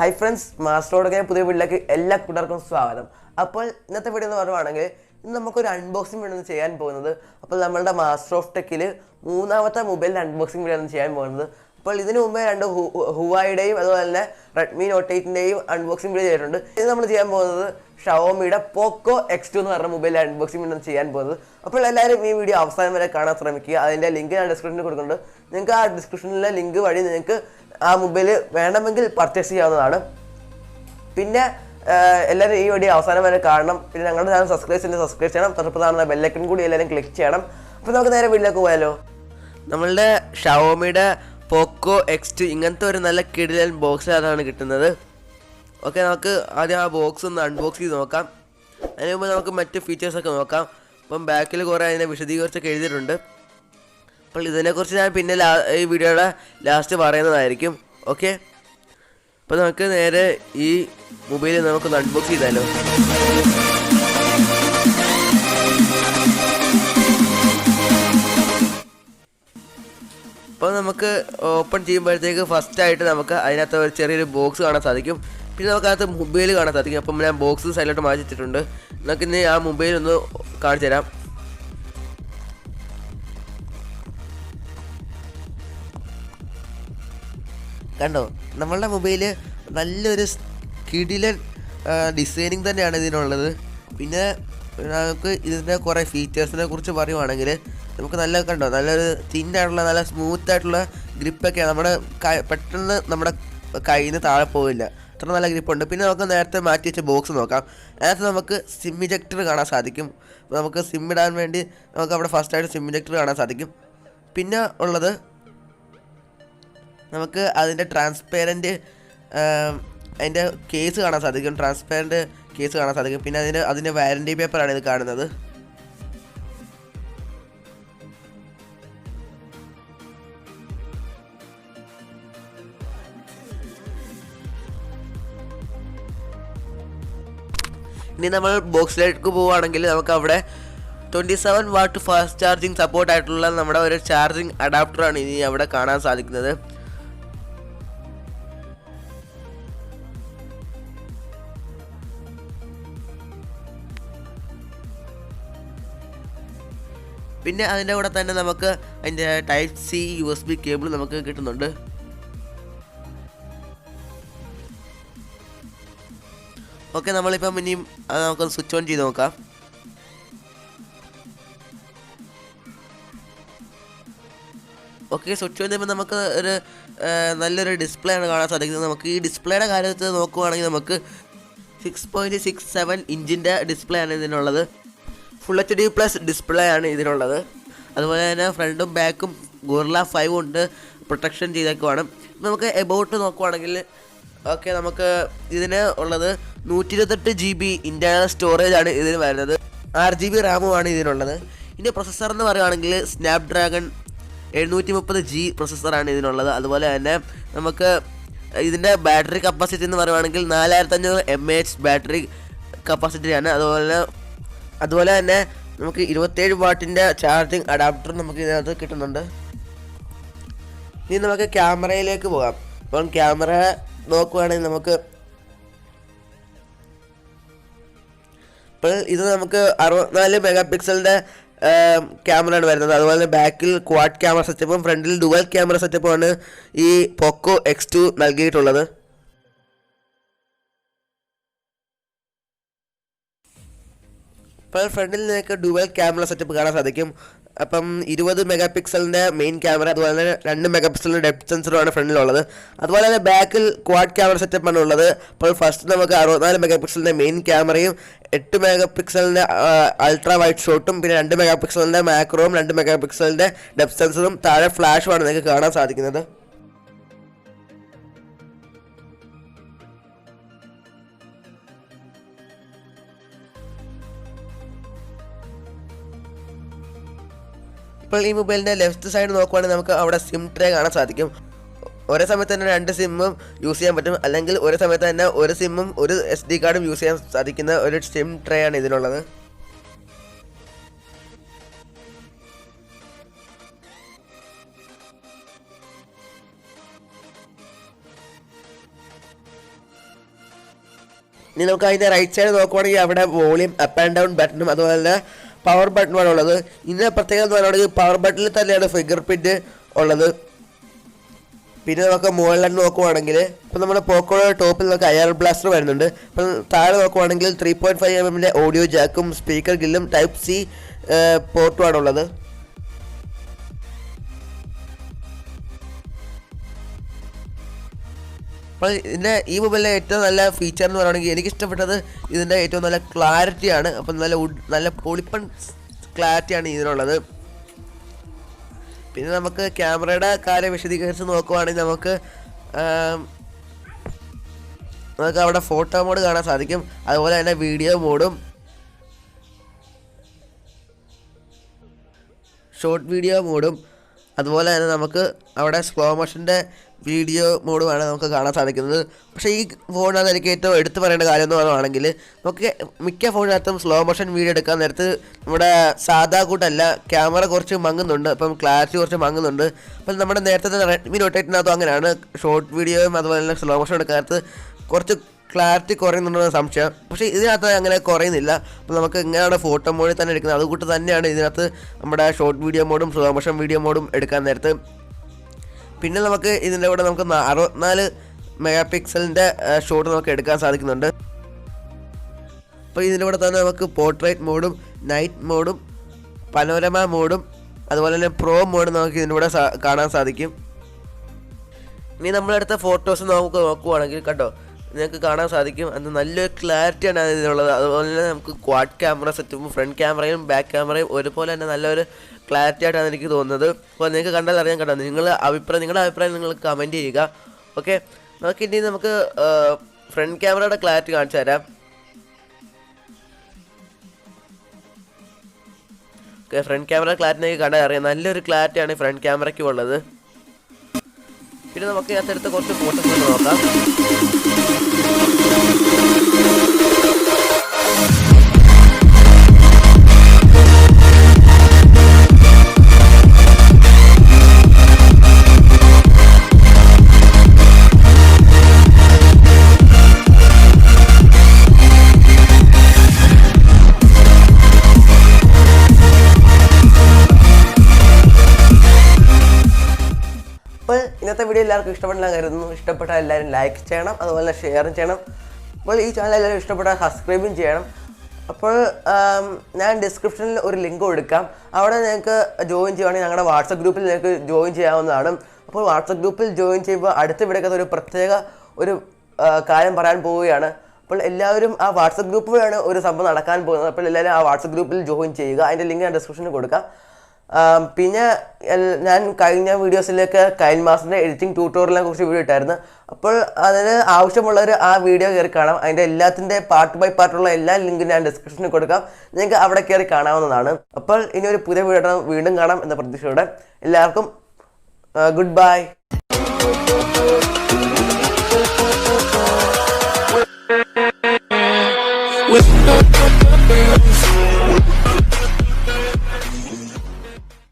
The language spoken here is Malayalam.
ഹൈ ഫ്രണ്ട്സ്, മാസ്റ്ററോടൊക്കെ പുതിയ വീട്ടിലേക്ക് എല്ലാ കൂട്ടർക്കും സ്വാഗതം. അപ്പോൾ ഇന്നത്തെ വീഡിയോ എന്ന് പറയുവാണെങ്കിൽ ഇന്ന് നമുക്കൊരു അൺബോക്സിംഗ് വീഡിയോ ചെയ്യാൻ പോകുന്നത്. അപ്പോൾ നമ്മളുടെ മാസ്റ്റർ ഓഫ് ടെക്കിൽ മൂന്നാമത്തെ മൊബൈലിൻ്റെ അൺബോക്സിംഗ് വീഡിയോ ആണ് ചെയ്യാൻ പോകുന്നത്. അപ്പോൾ ഇതിനു മുമ്പേ രണ്ട് ഹുവായുടെയും അതുപോലെ തന്നെ റെഡ്മി നോട്ട് 8ൻ്റെയും അൺബോക്സിംഗ് വീഡിയോ ചെയ്തിട്ടുണ്ട്. ഇത് നമ്മൾ ചെയ്യാൻ പോകുന്നത് ഷവോമിയുടെ പോക്കോ X2 എന്ന് പറഞ്ഞ മൊബൈലിൻ്റെ അൺബോക്സിംഗ് വീഡിയോ ചെയ്യാൻ പോകുന്നത്. അപ്പോൾ എല്ലാവരും ഈ വീഡിയോ അവസാനം വരെ കാണാൻ ശ്രമിക്കുക. അതിൻ്റെ ലിങ്ക് ഞാൻ ഡിസ്ക്രിപ്ഷനിൽ കൊടുക്കുന്നുണ്ട്. നിങ്ങൾക്ക് ആ ഡിസ്ക്രിപ്ഷനിലെ ലിങ്ക് വഴി നിങ്ങൾക്ക് ആ മൊബൈൽ വേണമെങ്കിൽ പർച്ചേസ് ചെയ്യാവുന്നതാണ്. പിന്നെ എല്ലാവരും ഈ വീഡിയോ അവസാനം വരെ കാണണം. പിന്നെ ഞങ്ങളുടെ ചാനൽ സബ്സ്ക്രൈബ് ചെയ്യണം. തൊട്ടടുത്ത് ബെല്ലൈക്കൺ കൂടി എല്ലാവരും ക്ലിക്ക് ചെയ്യണം. അപ്പോൾ നമുക്ക് നേരെ വീട്ടിലേക്ക് പോയാലോ. നമ്മളുടെ ഷവോമിയുടെ പോക്കോ X2 ഇങ്ങനത്തെ ഒരു നല്ല കിടിലൻ ബോക്സിലാണ് കിട്ടുന്നത്. ഓക്കെ, നമുക്ക് ആദ്യം ആ ബോക്സ് ഒന്ന് അൺബോക്സ് ചെയ്ത് നോക്കാം. അതിന് മുമ്പ് നമുക്ക് മറ്റ് ഫീച്ചേഴ്സൊക്കെ നോക്കാം. അപ്പം ബാക്കിൽ കുറേ അതിനെ വിശദീകരിച്ചൊക്കെ എഴുതിയിട്ടുണ്ട്. അപ്പോൾ ഇതിനെക്കുറിച്ച് ഞാൻ പിന്നെ ഈ വീഡിയോയുടെ ലാസ്റ്റ് പറയുന്നതായിരിക്കും. ഓക്കെ, അപ്പോൾ നമുക്ക് നേരെ ഈ മൊബൈൽ നമുക്കൊന്ന് അൺബോക്സ് ചെയ്താലോ. അപ്പോൾ നമുക്ക് ഓപ്പൺ ചെയ്യുമ്പോഴത്തേക്ക് ഫസ്റ്റായിട്ട് നമുക്ക് അതിനകത്ത് ഒരു ചെറിയൊരു ബോക്സ് കാണാൻ സാധിക്കും. പിന്നെ നമുക്കകത്ത് മൊബൈൽ കാണാൻ സാധിക്കും. അപ്പം ഞാൻ ബോക്സ് സൈഡിലോട്ട് മാറ്റി വെച്ചിട്ടുണ്ട്. നമുക്കിന്ന് ആ മൊബൈൽ ഒന്ന് കാണിച്ചു തരാം. കണ്ടോ, നമ്മളുടെ മൊബൈല് നല്ലൊരു കിടിലൻ ഡിസൈനിങ് തന്നെയാണ് ഇതിനുള്ളത്. പിന്നെ നമുക്ക് ഇതിൻ്റെ കുറേ ഫീച്ചേഴ്സിനെ കുറിച്ച് പറയുവാണെങ്കിൽ നമുക്ക് നല്ല കണ്ടോ നല്ലൊരു തിന്നായിട്ടുള്ള നല്ല സ്മൂത്തായിട്ടുള്ള ഗ്രിപ്പൊക്കെയാണ്. നമ്മുടെ പെട്ടെന്ന് നമ്മുടെ കയ്യിൽ നിന്ന് താഴെ പോവില്ല, അത്ര നല്ല ഗ്രിപ്പുണ്ട്. പിന്നെ നമുക്ക് നേരത്തെ മാറ്റി വെച്ച ബോക്സ് നോക്കാം. അതിനകത്ത് നമുക്ക് സിം ഇജക്ടർ കാണാൻ സാധിക്കും. അപ്പോൾ നമുക്ക് സിം ഇടാൻ വേണ്ടി നമുക്ക് അവിടെ ഫസ്റ്റായിട്ട് സിം ഇജക്ടർ കാണാൻ സാധിക്കും. പിന്നെ ഉള്ളത് നമുക്ക് അതിൻ്റെ ട്രാൻസ്പെറൻറ്റ് അതിൻ്റെ കേസ് കാണാൻ സാധിക്കും. ട്രാൻസ്പെറൻറ്റ് കേസ് കാണാൻ സാധിക്കും. പിന്നെ അതിൻ്റെ വാറൻറ്റി പേപ്പറാണ് ഇത് കാണുന്നത്. ഇനി നമ്മൾ ബോക്സിലേക്ക് പോവുകയാണെങ്കിൽ നമുക്ക് അവിടെ 27 വാട്ട് ഫാസ്റ്റ് ചാർജിങ് സപ്പോർട്ടായിട്ടുള്ള നമ്മുടെ ഒരു ചാർജിങ് അഡാപ്റ്ററാണ് ഇനി അവിടെ കാണാൻ സാധിക്കുന്നത്. പിന്നെ അതിൻ്റെ കൂടെ തന്നെ നമുക്ക് അതിൻ്റെ ടൈപ്പ് C USB കേബിൾ നമുക്ക് കിട്ടുന്നുണ്ട്. ഓക്കെ, നമ്മളിപ്പം ഇനിയും അത് നമുക്കൊന്ന് സ്വിച്ച് ഓൺ ചെയ്ത് നോക്കാം. ഓക്കെ, സ്വിച്ച് ഓൺ ചെയ്യുമ്പോൾ നമുക്ക് ഒരു നല്ലൊരു ഡിസ്പ്ലേ ആണ് കാണാൻ സാധിക്കുന്നത്. നമുക്ക് ഈ ഡിസ്പ്ലേയുടെ കാര്യത്തിൽ നോക്കുവാണെങ്കിൽ നമുക്ക് 6.67 ഇഞ്ചിൻ്റെ ഡിസ്പ്ലേ ആണ് ഇതിനുള്ളത്. ഫുൾ HD പ്ലസ് ഡിസ്പ്ലേ ആണ് ഇതിനുള്ളത്. അതുപോലെ തന്നെ ഫ്രണ്ടും ബാക്കും ഗോറില്ല 5 കൊണ്ട് പ്രൊട്ടക്ഷൻ ചെയ്തേക്കുവാണ്. നമുക്ക് എബൌട്ട് നോക്കുവാണെങ്കിൽ ഓക്കെ, നമുക്ക് ഇതിന് ഉള്ളത് 128 GB ഇൻറ്റേർണൽ സ്റ്റോറേജ് ആണ് ഇതിന് വരുന്നത്. 6 GB റാമുമാണ് ഇതിനുള്ളത്. ഇതിൻ്റെ പ്രൊസസ്സർ എന്ന് പറയുകയാണെങ്കിൽ സ്നാപ്ഡ്രാഗൺ 730G പ്രൊസസ്സറാണ് ഇതിനുള്ളത്. അതുപോലെ തന്നെ നമുക്ക് ഇതിൻ്റെ ബാറ്ററി കപ്പാസിറ്റി എന്ന് പറയുകയാണെങ്കിൽ 4500 mAh ബാറ്ററി കപ്പാസിറ്റിയാണ്. അതുപോലെ തന്നെ നമുക്ക് 27 വാട്ടിൻ്റെ ചാർജിങ് അഡാപ്റ്റർ നമുക്ക് ഇതിനകത്ത് കിട്ടുന്നുണ്ട്. ഇനി നമുക്ക് ക്യാമറയിലേക്ക് പോകാം. അപ്പം ക്യാമറ നോക്കുകയാണെങ്കിൽ നമുക്ക് ഇപ്പോൾ ഇത് നമുക്ക് 64 മെഗാ പിക്സലിൻ്റെ ക്യാമറയാണ് വരുന്നത്. അതുപോലെ തന്നെ ബാക്കിൽ ക്വാഡ് ക്യാമറ സെറ്റപ്പും ഫ്രണ്ടിൽ ഡുവൽ ക്യാമറ സെറ്റപ്പുമാണ് ഈ പോക്കോ X2 നൽകിയിട്ടുള്ളത്. ഇപ്പോൾ ഫ്രണ്ടിൽ നിങ്ങൾക്ക് ഡുവൽ ക്യാമറ സെറ്റപ്പ് കാണാൻ സാധിക്കും. അപ്പം 20 മെഗാ പിക്സലിൻ്റെ മെയിൻ ക്യാമറ, അതുപോലെ തന്നെ 2 മെഗാ പിക്സലിൻ്റെ ഡെപ്ത് സെൻസറുമാണ് ഫ്രണ്ടിലുള്ളത്. അതുപോലെ തന്നെ ബാക്കിൽ ക്വാഡ് ക്യാമറ സെറ്റപ്പാണ് ഉള്ളത്. അപ്പോൾ ഫസ്റ്റ് നമുക്ക് 64 മെഗാ പിക്സലിൻ്റെ മെയിൻ ക്യാമറയും 8 മെഗാ പിക്സലിൻ്റെ അൾട്രാ വൈഡ് ഷോട്ടും പിന്നെ 2 മെഗാ പിക്സലിൻ്റെ മാക്രോയും 2 മെഗാ പിക്സലിൻ്റെ ഡെപ്ത് സെൻസറും താഴെ ഫ്ലാഷുമാണ് നിങ്ങൾക്ക് കാണാൻ സാധിക്കുന്നത്. ഇപ്പോൾ ഈ മൊബൈലിൻ്റെ ലെഫ്റ്റ് സൈഡ് നോക്കുവാണെങ്കിൽ നമുക്ക് അവിടെ സിം ട്രേ കാണാൻ സാധിക്കും. ഒരേ സമയത്ത് തന്നെ 2 സിമ്മും യൂസ് ചെയ്യാൻ പറ്റും, അല്ലെങ്കിൽ ഒരേ സമയത്ത് തന്നെ ഒരു സിമ്മും ഒരു SD കാർഡും യൂസ് ചെയ്യാൻ സാധിക്കുന്ന ഒരു സിം ട്രേ ആണ് ഇതിനുള്ളത്. ഇനി നമുക്ക് അതിൻ്റെ റൈറ്റ് സൈഡ് നോക്കുവാണെങ്കിൽ അവിടെ വോളിയം അപ്പ് ആൻഡ് ഡൗൺ ബട്ടണും അതുപോലെ തന്നെ പവർ ബട്ടണുമാണ് ഉള്ളത്. ഇതിൻ്റെ പ്രത്യേകത എന്ന് പറയുകയാണെങ്കിൽ പവർ ബട്ടണിൽ തന്നെയാണ് ഫിംഗർ പ്രിൻറ്റ് ഉള്ളത്. പിന്നെ നമുക്ക് മുകളിൽ നോക്കുവാണെങ്കിൽ ഇപ്പം നമ്മുടെ പോക്കോയുടെ ടോപ്പിൽ നമുക്ക് IR ബ്ലാസ്റ്റർ വരുന്നുണ്ട്. ഇപ്പം താഴെ നോക്കുവാണെങ്കിൽ 3.5 mm ഓഡിയോ ജാക്കും സ്പീക്കർ ഗില്ലും ടൈപ്പ് C പോർട്ടുമാണ് ഉള്ളത്. അപ്പോൾ ഇതിൻ്റെ ഈ മൊബൈലിലെ ഏറ്റവും നല്ല ഫീച്ചർ എന്ന് പറയുകയാണെങ്കിൽ എനിക്കിഷ്ടപ്പെട്ടത് ഇതിൻ്റെ ഏറ്റവും നല്ല ക്ലാരിറ്റിയാണ്. അപ്പം നല്ല പൊളിപ്പൺ ക്ലാരിറ്റിയാണ് ഇതിനുള്ളത്. പിന്നെ നമുക്ക് ക്യാമറയുടെ കാര്യം വിശദീകരിച്ച് നോക്കുവാണെങ്കിൽ നമുക്ക് അവിടെ ഫോട്ടോ മോഡ് കാണാൻ സാധിക്കും. അതുപോലെ തന്നെ വീഡിയോ മോഡും ഷോർട്ട് വീഡിയോ മോഡും അതുപോലെ തന്നെ നമുക്ക് അവിടെ സ്ലോ മോഷൻ്റെ വീഡിയോ മോഡുമാണ് നമുക്ക് കാണാൻ സാധിക്കുന്നത്. പക്ഷേ ഈ ഫോണിനകത്ത് എനിക്ക് ഏറ്റവും എടുത്തു പറയേണ്ട കാര്യം എന്ന് പറയുകയാണെങ്കിൽ നമുക്ക് മിക്ക ഫോണിനകത്തും സ്ലോ മോഷൻ വീഡിയോ എടുക്കാൻ നേരത്ത് നമ്മുടെ സാധാ കൂട്ടല്ല ക്യാമറ കുറച്ച് മങ്ങുന്നുണ്ട്. അപ്പം ക്ലാരിറ്റി കുറച്ച് മങ്ങുന്നുണ്ട്. അപ്പം നമ്മുടെ നേരത്തെ റെഡ്മി നോട്ട് 8-നകത്തും അങ്ങനെയാണ്. ഷോർട്ട് വീഡിയോയും അതുപോലെ തന്നെ സ്ലോ മോഷൻ എടുക്കാൻ നേരത്ത് കുറച്ച് ക്ലാരിറ്റി കുറയുന്നുണ്ടെന്ന് സംശയം. പക്ഷേ ഇതിനകത്ത് അങ്ങനെ കുറയുന്നില്ല. അപ്പോൾ നമുക്ക് ഇങ്ങനെയാണ് ഫോട്ടോ മോഡിൽ തന്നെ എടുക്കുന്നത്. അതുകൂട്ട് തന്നെയാണ് ഇതിനകത്ത് നമ്മുടെ ഷോർട്ട് വീഡിയോ മോഡും സ്ലോ മോഷൻ വീഡിയോ മോഡും എടുക്കാൻ നേരത്ത്. പിന്നെ നമുക്ക് ഇതിൻ്റെ കൂടെ നമുക്ക് 64 മെഗാ പിക്സലിൻ്റെ ഷോട്ട് നമുക്ക് എടുക്കാൻ സാധിക്കുന്നുണ്ട്. അപ്പോൾ ഇതിൻ്റെ കൂടെ തന്നെ നമുക്ക് പോർട്രേറ്റ് മോഡും നൈറ്റ് മോഡും പനോരമ മോഡും അതുപോലെ തന്നെ പ്രോ മോഡും നമുക്ക് ഇതിൻ്റെ കൂടെ കാണാൻ സാധിക്കും. ഇനി നമ്മളെടുത്ത ഫോട്ടോസ് നമുക്ക് നോക്കുവാണെങ്കിൽ കണ്ടോ നിങ്ങൾക്ക് കാണാൻ സാധിക്കും അത് നല്ലൊരു ക്ലാരിറ്റിയാണ് ഇതിനുള്ളത്. അതുപോലെ തന്നെ നമുക്ക് ക്വാഡ് ക്യാമറ സെറ്റും ഫ്രണ്ട് ക്യാമറയും ബാക്ക് ക്യാമറയും ഒരുപോലെ തന്നെ നല്ലൊരു ക്ലാരിറ്റി ആയിട്ടാണ് എനിക്ക് തോന്നുന്നത്. അപ്പോൾ നിങ്ങൾക്ക് കണ്ടാൽ അറിയാൻ കേട്ടോ. നിങ്ങളുടെ അഭിപ്രായം നിങ്ങൾ കമൻറ്റ് ചെയ്യുക. ഓക്കെ, നമുക്കിനി നമുക്ക് ഫ്രണ്ട് ക്യാമറയുടെ ക്ലാരിറ്റി കാണിച്ചു തരാം. ഓക്കെ, ഫ്രണ്ട് ക്യാമറ ക്ലാരിറ്റി എനിക്ക് കണ്ടാൽ അറിയാം. നല്ലൊരു ക്ലാരിറ്റിയാണ് ഫ്രണ്ട് ക്യാമറയ്ക്ക് ഉള്ളത്. പിന്നെ നമുക്ക് അതിനകത്തെടുത്ത കുറച്ച് ഫോട്ടോസ് നോക്കാം. അപ്പോൾ ഇന്നത്തെ വീഡിയോ എല്ലാവർക്കും ഇഷ്ടപ്പെട്ടാൽ കരുതുന്നു. ഇഷ്ടപ്പെട്ടാൽ എല്ലാവരും ലൈക്ക് ചെയ്യണം, അതുപോലെ ഷെയറും ചെയ്യണം. അപ്പോൾ ഈ ചാനൽ എല്ലാവരും ഇഷ്ടപ്പെട്ടാൽ സബ്സ്ക്രൈബും ചെയ്യണം. അപ്പോൾ ഞാൻ ഡിസ്ക്രിപ്ഷനിൽ ഒരു ലിങ്ക് കൊടുക്കാം. അവിടെ നിങ്ങൾക്ക് ജോയിൻ ചെയ്യുവാണെങ്കിൽ ഞങ്ങളുടെ വാട്സപ്പ് ഗ്രൂപ്പിൽ നിങ്ങൾക്ക് ജോയിൻ ചെയ്യാവുന്നതാണ്. അപ്പോൾ വാട്സപ്പ് ഗ്രൂപ്പിൽ ജോയിൻ ചെയ്യുമ്പോൾ അടുത്ത വീഡിയോക്കകത്ത് ഒരു പ്രത്യേക കാര്യം പറയാൻ പോവുകയാണ്. അപ്പോൾ എല്ലാവരും ആ വാട്സപ്പ് ഗ്രൂപ്പ് വഴിയാണ് ഒരു സംഭവം നടക്കാൻ പോകുന്നത്. അപ്പോൾ എല്ലാവരും ആ വാട്സപ്പ് ഗ്രൂപ്പിൽ ജോയിൻ ചെയ്യുക. അതിൻ്റെ ലിങ്ക് ഞാൻ ഡിസ്ക്രിപ്ഷനിൽ കൊടുക്കാം. പിന്നെ ഞാൻ കഴിഞ്ഞ വീഡിയോസിലേക്ക് കൈൻ മാസ്റ്ററിൻ്റെ എഡിറ്റിംഗ് ട്യൂട്ടോറിയലിനെ കുറിച്ച് വീഡിയോ ഇട്ടായിരുന്നു. അപ്പോൾ അതിന് ആവശ്യമുള്ളവർ ആ വീഡിയോ കയറി കാണാം. അതിൻ്റെ എല്ലാത്തിൻ്റെ പാർട്ട് ബൈ പാർട്ടുള്ള എല്ലാ ലിങ്കും ഞാൻ ഡിസ്ക്രിപ്ഷനിൽ കൊടുക്കാം. നിങ്ങൾക്ക് അവിടെ കയറി കാണാവുന്നതാണ്. അപ്പോൾ ഇനി ഒരു പുതിയ വീഡിയോ വീണ്ടും കാണാം എന്ന പ്രതീക്ഷയോടെ എല്ലാവർക്കും ഗുഡ് ബൈ. With